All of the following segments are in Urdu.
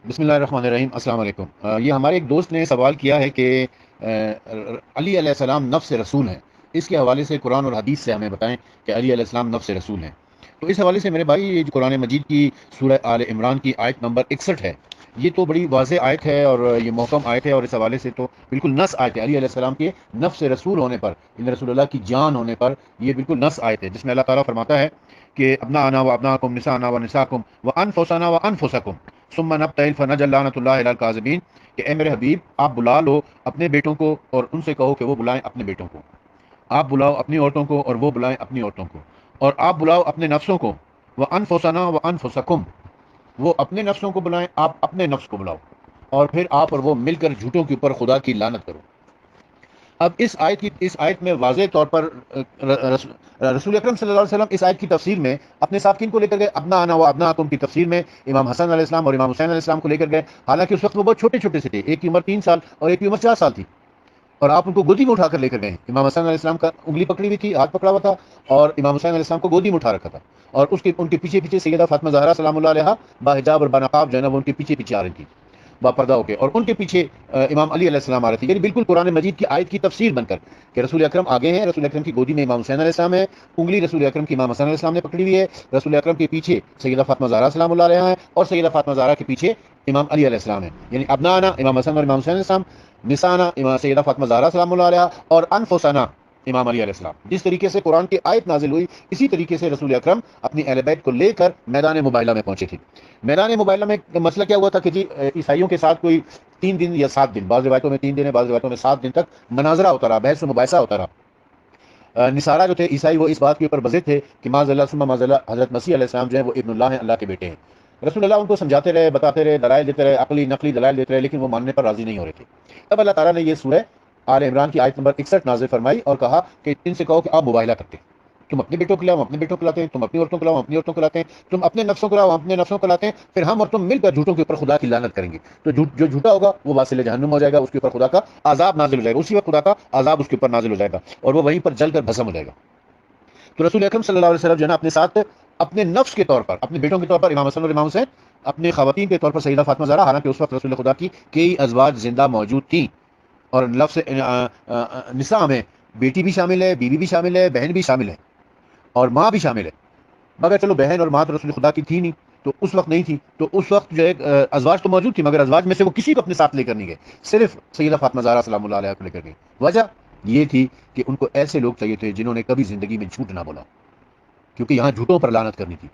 بسم اللہ الرحمن الرحیم، السلام علیکم۔ یہ ہمارے ایک دوست نے سوال کیا ہے کہ علی علیہ السلام نفس رسول ہیں، اس کے حوالے سے قرآن اور حدیث سے ہمیں بتائیں کہ علی علیہ السلام نفس رسول ہیں۔ تو اس حوالے سے میرے بھائی، یہ جو قرآن مجید کی سورہ آل عمران کی آیت نمبر 61 ہے، یہ تو بڑی واضح آیت ہے اور یہ محکم آیت ہے، اور اس حوالے سے تو بالکل نص آیت ہے علی علیہ السلام کے نفس رسول ہونے پر، ان رسول اللہ کی جان ہونے پر، یہ بالکل نص آیت ہے جس میں اللہ تعالیٰ فرماتا ہے کہ ابنا آنا و ابنا کم نسا آنا و نسا کم و انفسانہ و انفسکم ثم نبتہل فنجعل لعنۃ اللہ علی الکاذبین، کہ اے میرے حبیب، آپ بلا لو اپنے بیٹوں کو اور ان سے کہو کہ وہ بلائیں اپنے بیٹوں کو، آپ بلاؤ اپنی عورتوں کو اور وہ بلائیں اپنی عورتوں کو، اور آپ بلاؤ اپنے نفسوں کو، وہ انفسنا و انفسکم، وہ اپنے نفسوں کو بلائیں، آپ اپنے نفس کو بلاؤ، اور پھر آپ اور وہ مل کر جھوٹوں کے اوپر خدا کی لعنت کرو۔ اب اس آیت میں واضح طور پر رسول اکرم صلی اللہ علیہ وسلم اس آیت کی تفسیر میں اپنے سابقین کو لے کر گئے، ابنا انا و ابناکم کی تفسیر میں امام حسن علیہ السلام اور امام حسین علیہ السلام کو لے کر گئے، حالانکہ اس وقت وہ بہت چھوٹے چھوٹے سے تھے، ایک کی عمر 3 سال اور ایک کی عمر 4 سال تھی، اور آپ ان کو گودی میں اٹھا کر لے کر گئے۔ امام حسن علیہ السلام کا انگلی پکڑی ہوئی تھی، ہاتھ پکڑا ہوا تھا، اور امام حسین علیہ السلام کو گودی میں اٹھا رکھا تھا، اور ان کے پیچھے پیچھے سیدہ فاطمہ زہرا سلام اللہ علیہا باحجاب اور بنقاب جو ہے نا، وہ ان کے پیچھے پیچھے آ رہی تھی با پردہ ہو کے، اور ان کے پیچھے امام علی علیہ السلام آ رہے تھے، یعنی بالکل قرآن مجید کی آیت کی تفسیر بن کر کہ رسول اکرم آگے ہیں، رسول اکرم کی گودی میں امام حسین علیہ السلام ہے، انگلی رسول اکرم کی امام حسن علیہ السلام نے پکڑی ہوئی ہے، رسول اکرم کے پیچھے سیدہ فاطمہ زہرا سلام اللہ علیہا ہے، اور سیدہ فاطمہ زہرا کے پیچھے امام علی علیہ السلام ہے، یعنی ابنانا امام حسن اور امام حسین علیہ السلام، نسانا امام سیدہ فاطمہ زہرا سلام اللہ علیہا، اور انفسنا امام علی علیہ السلام۔ جس طریقے سے قرآن کی آیت نازل ہوئی، اسی طریقے سے رسول اکرم اپنی اہل بیت کو لے کر میدان مباہلہ میں پہنچے تھے۔ میدان مباہلہ میں مسئلہ کیا ہوا تھا کہ جی، عیسائیوں کے ساتھ کوئی 3 دن یا 7 دن، بعض روایتوں میں 3 دن ہے، بعض روایتوں میں 7 دن تک مناظرہ ہوتا رہا، بحث و مباحثہ ہوتا رہا۔ نصارہ جو تھے، عیسائی، وہ اس بات کے اوپر بضد تھے کہ معاذ اللہ ثم معاذ اللہ، حضرت مسیح علیہ السلام جو ہے وہ ابن اللہ ہیں، اللہ کے بیٹے ہیں۔ رسول اللہ ان کو سمجھاتے رہے، بتاتے رہے، دلائل دیتے رہے، عقلی نقلی دلائل دیتے رہے، لیکن وہ ماننے پر راضی نہیں ہو رہے تھے۔ تب اللہ تعالیٰ نے یہ سورہ آل عمران کی آیت نمبر 61 نازل فرمائی اور کہا کہ ان سے کہو کہ آپ مباہلہ کرتے ہیں، تم اپنے بیٹوں کو لاؤ، ہم اپنے بیٹوں کو لاتے ہیں، تم اپنی عورتوں کو لاؤ، ہم اپنی عورتوں کو لاتے ہیں، تم اپنے نفسوں کو لاؤ، ہم اپنے نفسوں کو لاتے ہیں، پھر ہم اور تم مل کر جھوٹوں کے اوپر خدا کی لعنت کریں گے، تو جو جھوٹا ہوگا وہ واصل جہنم ہو جائے گا، اس کے اوپر خدا کا عذاب نازل ہو جائے گا، اسی وقت خدا کا عذاب اس کے اوپر نازل ہو جائے گا، اور وہ وہیں پر جل کر بھسم ہو جائے گا۔ تو رسول اکرم صلی اللہ علیہ وسلم جو ہے نا، اپنے ساتھ اپنے نفس کے طور پر، اپنے بیٹوں کے طور پر امام حسن اور امام حسین، اپنے خواتین کے طور پر سیدہ فاطمہ زہرا، حالانکہ اس وقت رسول خدا کی کئی ازواج زندہ موجود تھیں، اور لفظ نساء میں بیٹی بھی شامل ہے، بیوی بھی شامل ہے، بہن بھی شامل ہے، اور ماں بھی شامل ہے، مگر چلو بہن اور ماں تو رسول خدا کی تھی نہیں، تو اس وقت نہیں تھی، تو اس وقت جو ہے ازواج تو موجود تھی، مگر ازواج میں سے وہ کسی کو اپنے ساتھ لے کر نہیں گئے، صرف سیدہ فاطمہ زہرا سلام اللہ علیہ کو لے کر گئے۔ وجہ یہ تھی کہ ان کو ایسے لوگ چاہیے تھے جنہوں نے کبھی زندگی میں جھوٹ نہ بولا، کیونکہ یہاں جھوٹوں پر لعنت کرنی تھی۔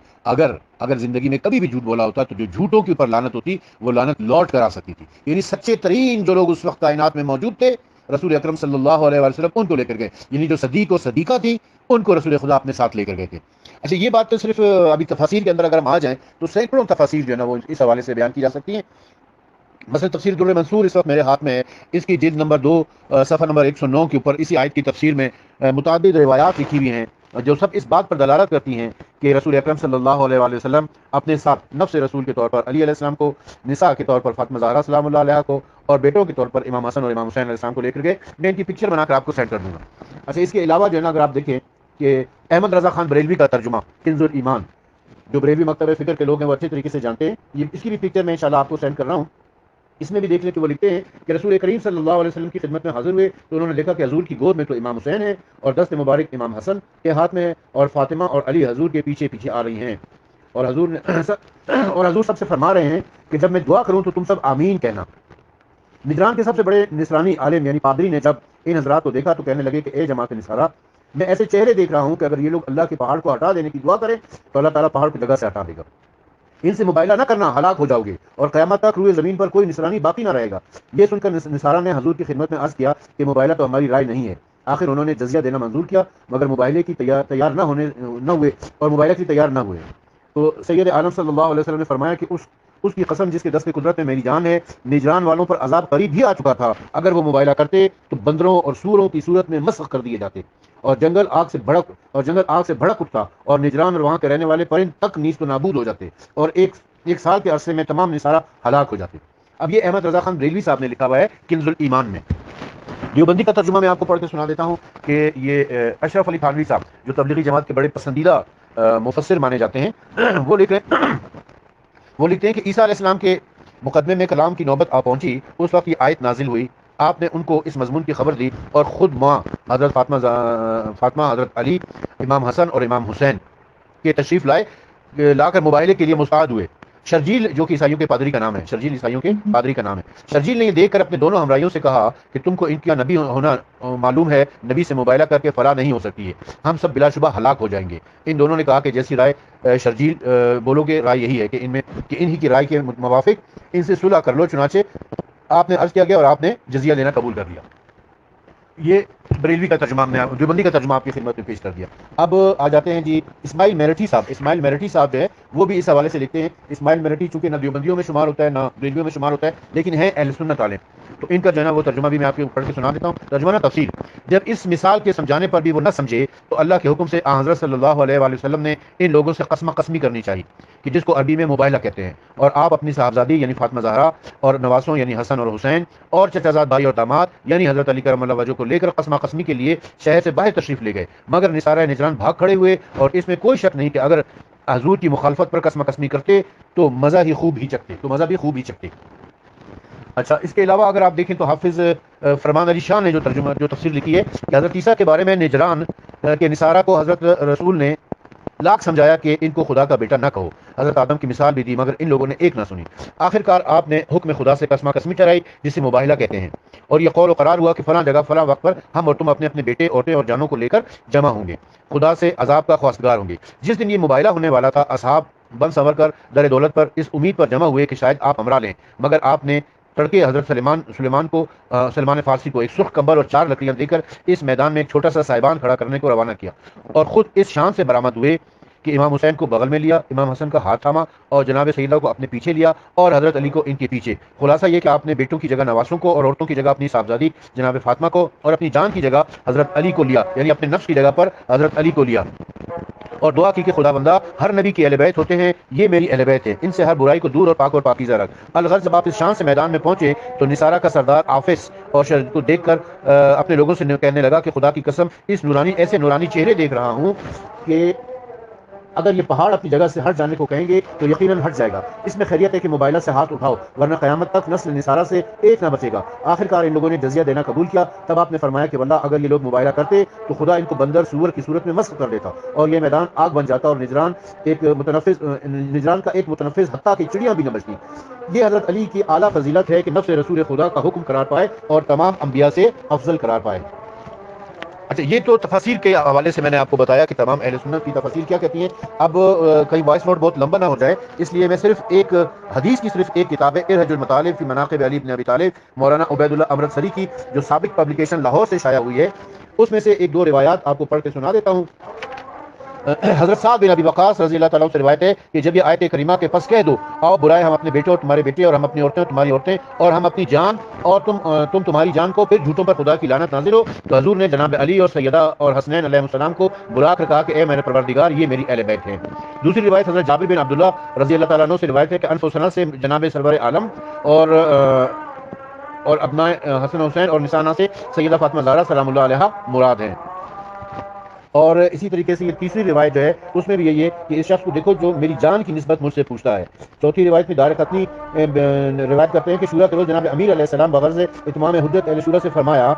اگر زندگی میں کبھی بھی جھوٹ بولا ہوتا تو جو جھوٹوں کے اوپر لعنت ہوتی، وہ لعنت لوٹ کر آ سکتی تھی، یعنی سچے ترین جو لوگ اس وقت کائنات میں موجود تھے، رسول اکرم صلی اللہ علیہ وسلم ان کو لے کر گئے، یعنی جو صدیق و صدیقہ تھی، ان کو رسول خدا اپنے ساتھ لے کر گئے تھے۔ اچھا، یہ بات تو صرف ابھی تفاسیر کے اندر اگر ہم آ جائیں تو سینکڑوں تفاسیر جو ہے نا وہ اس حوالے سے بیان کی جا سکتی ہیں۔ مثلا تفسیر در منصور اس وقت میرے ہاتھ میں ہے، اس کی جلد نمبر 2 صفحہ نمبر 109 کے اوپر اسی آیت کی تفسیر میں متعدد روایات لکھی ہوئی ہیں جو سب اس بات پر دلالت کرتی ہیں کہ رسول اکرم صلی اللہ علیہ وآلہ وسلم اپنے ساتھ نفس رسول کے طور پر علی علیہ السلام کو، نساء کے طور پر فاطمہ زہرا سلام اللہ علیہ کو، اور بیٹوں کے طور پر امام حسن اور امام حسین علیہ السلام کو لے کر گئے۔ میں ان کی پکچر بنا کر آپ کو سینڈ کر دوں گا۔ اچھا، اس کے علاوہ جو ہے نا، اگر آپ دیکھیں کہ احمد رضا خان بریلوی کا ترجمہ کنز الایمان، جو بریلوی مکتب فکر کے لوگ ہیں وہ اچھے طریقے سے جانتے ہیں، یہ اس کی بھی پکچر میں انشاءاللہ آپ کو سینڈ کر رہا ہوں۔ اس میں بھی دیکھ لیں کہ وہ لکھتے ہیں کہ رسول کریم صلی اللہ علیہ وسلم کی خدمت میں حاضر ہوئے تو انہوں نے دیکھا کہ حضور کی گود میں تو امام حسین ہے اور دست مبارک امام حسن کے ہاتھ میں ہے، اور فاطمہ اور علی حضور کے پیچھے پیچھے آ رہی ہیں، اور حضور سب سے فرما رہے ہیں کہ جب میں دعا کروں تو تم سب آمین کہنا۔ نجران کے سب سے بڑے نصرانی عالم یعنی پادری نے جب ان حضرات کو دیکھا تو کہنے لگے کہ اے جماعت نصارہ، میں ایسے چہرے دیکھ رہا ہوں کہ اگر یہ لوگ اللہ کے پہاڑ کو ہٹا دینے کی دعا کریں تو اللہ تعالیٰ پہاڑ کو جگہ سے ہٹا دے گا، ان سے مباہلہ نہ کرنا، ہلاک ہو جاؤ گے، اور قیامت تک روئے زمین پر کوئی نصرانی باقی نہ رہے گا۔ یہ سن کر نصارہ نے حضور کی خدمت میں عرض کیا کہ مباہلہ تو ہماری رائے نہیں ہے۔ آخر انہوں نے جزیہ دینا منظور کیا، مگر مباہلے کی تیار نہ ہوئے، اور مباہلے کی تیار نہ ہوئے۔ تو سید عالم صلی اللہ علیہ وسلم نے فرمایا کہ اس کی قسم جس کے دست قدرت میں میری جان ہے، نجران والوں پر عذاب قریب ہی آ چکا تھا، اگر وہ مباہلہ کرتے تو بندروں اور سوروں کی صورت میں مسخ کر دیے جاتے، اور جنگل آگ سے بھڑک اٹھتا، اور نجران اور وہاں کے رہنے والے پرند تک نیست و نابود ہو جاتے، اور ایک سال کے عرصے میں تمام نصارہ ہلاک ہو جاتے۔ اب یہ احمد رضا خان بریلوی صاحب نے لکھا ہوا ہے کنز الایمان میں۔ دیوبندی کا ترجمہ میں آپ کو پڑھ کے سنا دیتا ہوں کہ یہ اشرف علی تھانوی صاحب جو تبلیغی جماعت کے بڑے پسندیدہ مفسر مانے جاتے ہیں، وہ لکھتے ہیں کہ عیسیٰ علیہ السلام کے مقدمے میں کلام کی نوبت آ پہنچی، اس وقت یہ آیت نازل ہوئی، آپ نے ان کو اس مضمون کی خبر دی، اور خود ماں حضرت فاطمہ، حضرت علی، امام حسن اور امام حسین کے تشریف لا کر مباہلے کے لیے مستعد ہوئے۔ شرجیل، جو کہ عیسائیوں کے پادری کا نام ہے، شرجیل عیسائیوں کے پادری کا نام ہے، شرجیل نے یہ دیکھ کر اپنے دونوں ہمراہیوں سے کہا کہ تم کو ان کا نبی ہونا معلوم ہے، نبی سے مباہلہ کر کے فلاح نہیں ہو سکتی ہے، ہم سب بلا شبہ ہلاک ہو جائیں گے۔ ان دونوں نے کہا کہ جیسی رائے شرجیل بولو گے، رائے یہی ہے کہ انہی کی رائے کے موافق ان سے صلح کر لو۔ چنانچہ آپ نے عرض کیا گیا اور آپ نے جزیہ لینا قبول کر لیا۔ یہ بریلوی کا ترجمہ، ہم نے دیوبندی کا ترجمہ آپ کی خدمت میں پیش کر دیا۔ اب آ جاتے ہیں جی اسماعیل میرٹھی صاحب۔ اسماعیل میرٹھی صاحب جو ہے وہ بھی اس حوالے سے لکھتے ہیں۔ اسماعیل میرٹھی چونکہ نہ دیوبندیوں میں شمار ہوتا ہے نہ بریلویوں میں شمار ہوتا ہے، لیکن ہے اہل سنت عالم، تو ان کا جو ہے نا وہ ترجمہ بھی میں آپ کو پڑھ کے سنا دیتا ہوں۔ ترجمہ نہ تفسیر: جب اس مثال کے سمجھانے پر بھی وہ نہ سمجھے تو اللہ کے حکم سے حضرت صلی اللہ علیہ وآلہ وسلم نے ان لوگوں سے قسمہ قسمی کرنی چاہیے کہ جس کو عربی میں مباہلہ کہتے ہیں، اور آپ اپنی صاحبزادی یعنی فاطمہ زہرا اور نواسوں یعنی حسن اور حسین اور چچا زاد بھائی اور داماد یعنی حضرت علی کرم اللہ وجہہ کو لے کر قسمہ قسمی کے لیے شہر سے باہر تشریف لے گئے، مگر نثارہ نجران بھاگ کھڑے ہوئے، اور اس میں کوئی شک نہیں کہ اگر حضور کی مخالفت پر قسمہ قسمی کرتے تو مزہ بھی خوب ہی چکتے۔ اچھا، اس کے علاوہ اگر آپ دیکھیں تو حافظ فرمان علی شاہ نے جو تفسیر لکھی ہے کہ حضرت عیسیٰ کے بارے میں نجران کے نصارہ کو حضرت رسول نے لاکھ سمجھایا کہ ان کو خدا کا بیٹا نہ کہو، حضرت آدم کی مثال بھی دی، مگر ان لوگوں نے ایک نہ سنی۔ آخرکار آپ نے حکم خدا سے قسمہ قسمی ٹھہرائی جسے مباہلہ کہتے ہیں، اور یہ قول و قرار ہوا کہ فلاں جگہ فلاں وقت پر ہم اور تم اپنے اپنے بیٹے، عورتیں اور جانوں کو لے کر جمع ہوں گے، خدا سے عذاب کا خواستگار ہوں گے۔ جس دن یہ مباہلہ ہونے والا تھا، اصحاب بن سنور کر در دولت پر اس امید پر جمع ہوئے کہ شاید آپ ہمراہ لیں، مگر آپ نے تڑکے حضرت سلیمان فارسی کو ایک سرخ کمبل اور 4 لکڑیاں دے کر اس میدان میں ایک چھوٹا سا صاحبان کھڑا کرنے کو روانہ کیا، اور خود اس شان سے برآمد ہوئے کہ امام حسین کو بغل میں لیا، امام حسن کا ہاتھ تھاما اور جناب سیدہ کو اپنے پیچھے لیا اور حضرت علی کو ان کے پیچھے۔ خلاصہ یہ کہ آپ نے بیٹوں کی جگہ نواسوں کو اور عورتوں کی جگہ اپنی صاحبزادی جناب فاطمہ کو اور اپنی جان کی جگہ حضرت علی کو لیا، یعنی اپنے نفس کی جگہ پر حضرت علی کو لیا، اور دعا کی کہ خدا بندہ ہر نبی کی اہل بیت ہوتے ہیں، یہ میری اہل بیت ہے، ان سے ہر برائی کو دور اور پاک اور پاکیزہ رکھ۔ الغرض جب آپ اس شان سے میدان میں پہنچے تو نثارہ کا سردار آفس اور شرد کو دیکھ کر اپنے لوگوں سے کہنے لگا کہ خدا کی قسم اس ایسے نورانی چہرے دیکھ رہا ہوں کہ اگر یہ پہاڑ اپنی جگہ سے ہٹ جانے کو کہیں گے تو یقیناً ہٹ جائے گا۔ اس میں خیریت ہے کہ مباہلہ سے ہاتھ اٹھاؤ، ورنہ قیامت تک نسل نثارہ سے ایک نہ بچے گا۔ آخرکار ان لوگوں نے جزیہ دینا قبول کیا۔ تب آپ نے فرمایا کہ واللہ اگر یہ لوگ مباہلہ کرتے تو خدا ان کو بندر سور کی صورت میں مسخ کر دیتا اور یہ میدان آگ بن جاتا، اور نجران کا ایک متنفذ حتیٰ کہ چڑیاں بھی نہ بچتی۔ یہ حضرت علی کی اعلیٰ فضیلت ہے کہ نفس رسول خدا کا حکم قرار پائے اور تمام انبیاء سے افضل قرار پائے۔ اچھا، یہ تو تفاسیر کے حوالے سے میں نے آپ کو بتایا کہ تمام اہل سنت کی تفاسیر کیا کہتی ہیں۔ اب کہیں وائس نوٹ بہت لمبا نہ ہو جائے، اس لیے میں صرف ایک حدیث کی صرف ایک کتاب ہے، ارحج المطالب فی مناقب علی بن ابی طالب، مولانا عبید اللہ امرتسری کی، جو سابق پبلیکیشن لاہور سے شائع ہوئی ہے، اس میں سے ایک دو روایات آپ کو پڑھ کے سنا دیتا ہوں۔ حضرت سعد بن ابی وقاص رضی اللہ تعالیٰ عنہ سے روایت ہے کہ جب یہ آیت کریمہ کے پس کہہ دو آؤ برائے ہم اپنے بیٹے اور تمہارے بیٹے اور ہم اپنی عورتیں اور تمہاری عورتیں اور ہم اپنی جان اور تم تمہاری جان کو، پھر جھوٹوں پر خدا کی لعنت نازل ہو، تو حضور نے جناب علی اور سیدہ اور حسنین علیہ السلام کو بلا کر کہا کہ اے میرے پروردگار یہ میری اہل بیت ہیں۔ دوسری روایت حضرت جابر بن عبداللہ رضی اللہ تعالیٰ عنہ سے روایت ہے کہ انس و سنہ سے جناب سرور عالم اور ابناء حسن حسین اور نسانہ سے سیدہ فاطمہ زہرا سلام اللہ علیہا مراد ہیں۔ اور اسی طریقے سے یہ تیسری روایت جو ہے اس میں بھی یہی ہے کہ اس شخص کو دیکھو جو میری جان کی نسبت مجھ سے پوچھتا ہے۔ چوتھی روایت میں دار قطنی روایت کرتے ہیں کہ شورا کے روز جناب امیر علیہ السلام بغرض اتمام حجت اہل شورا سے فرمایا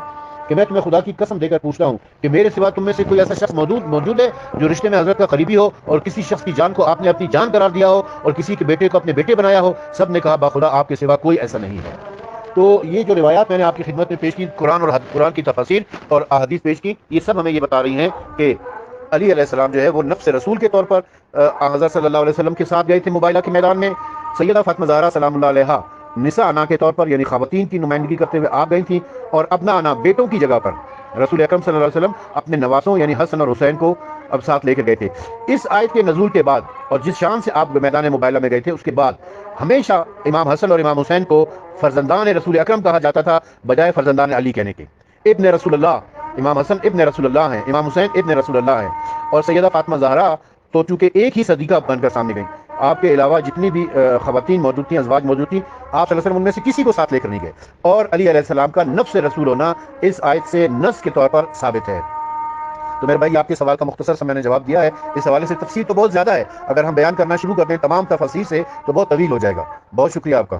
کہ میں تمہیں خدا کی قسم دے کر پوچھتا ہوں کہ میرے سوا تم میں سے کوئی ایسا شخص موجود ہے جو رشتے میں حضرت کا قریبی ہو اور کسی شخص کی جان کو آپ نے اپنی جان قرار دیا ہو اور کسی کے بیٹے کو اپنے بیٹے بنایا ہو؟ سب نے کہا باخدا آپ کے سوا کوئی ایسا نہیں ہے۔ تو یہ جو روایات میں نے آپ کی خدمت میں پیش کی، قرآن کی تفاسیر اور احادیث پیش کی، یہ سب ہمیں یہ بتا رہی ہیں کہ علی علیہ السلام جو ہے وہ نفس رسول کے طور پر حضرت صلی اللہ علیہ وسلم کے ساتھ گئے تھے مباہلہ کے میدان میں۔ سیدہ فاطمہ زہرا سلام اللہ علیہا نساء انا کے طور پر یعنی خواتین کی نمائندگی کرتے ہوئے آ گئی تھیں، اور ابنا انا بیٹوں کی جگہ پر رسول اکرم صلی اللہ علیہ وسلم اپنے نواسوں یعنی حسن اور حسین کو اب ساتھ لے کر گئے تھے۔ اس آیت کے نزول کے بعد اور جس شان سے آپ میدان مباہلہ میں گئے تھے، اس کے بعد ہمیشہ امام حسن اور امام حسین کو فرزندان رسول اکرم کہا جاتا تھا بجائے فرزندان علی کہنے کے۔ ابن رسول اللہ، امام حسن ابن رسول اللہ ہیں، امام حسین ابن رسول اللہ ہیں، اور سیدہ فاطمہ زہرا تو چونکہ ایک ہی صدیقہ بن کر سامنے گئیں، آپ کے علاوہ جتنی بھی خواتین موجود تھیں، ازواج موجود تھیں، آپ صلی اللہ علیہ وسلم ان میں سے کسی کو ساتھ لے کر نہیں گئے، اور علی علیہ السلام کا نفس رسول ہونا اس آیت سے نص کے طور پر ثابت ہے۔ تو میرے بھائی آپ کے سوال کا مختصر سا میں نے جواب دیا ہے۔ اس حوالے سے تفصیل تو بہت زیادہ ہے، اگر ہم بیان کرنا شروع کر دیں تمام تفاصیل سے تو بہت طویل ہو جائے گا۔ بہت شکریہ آپ کا۔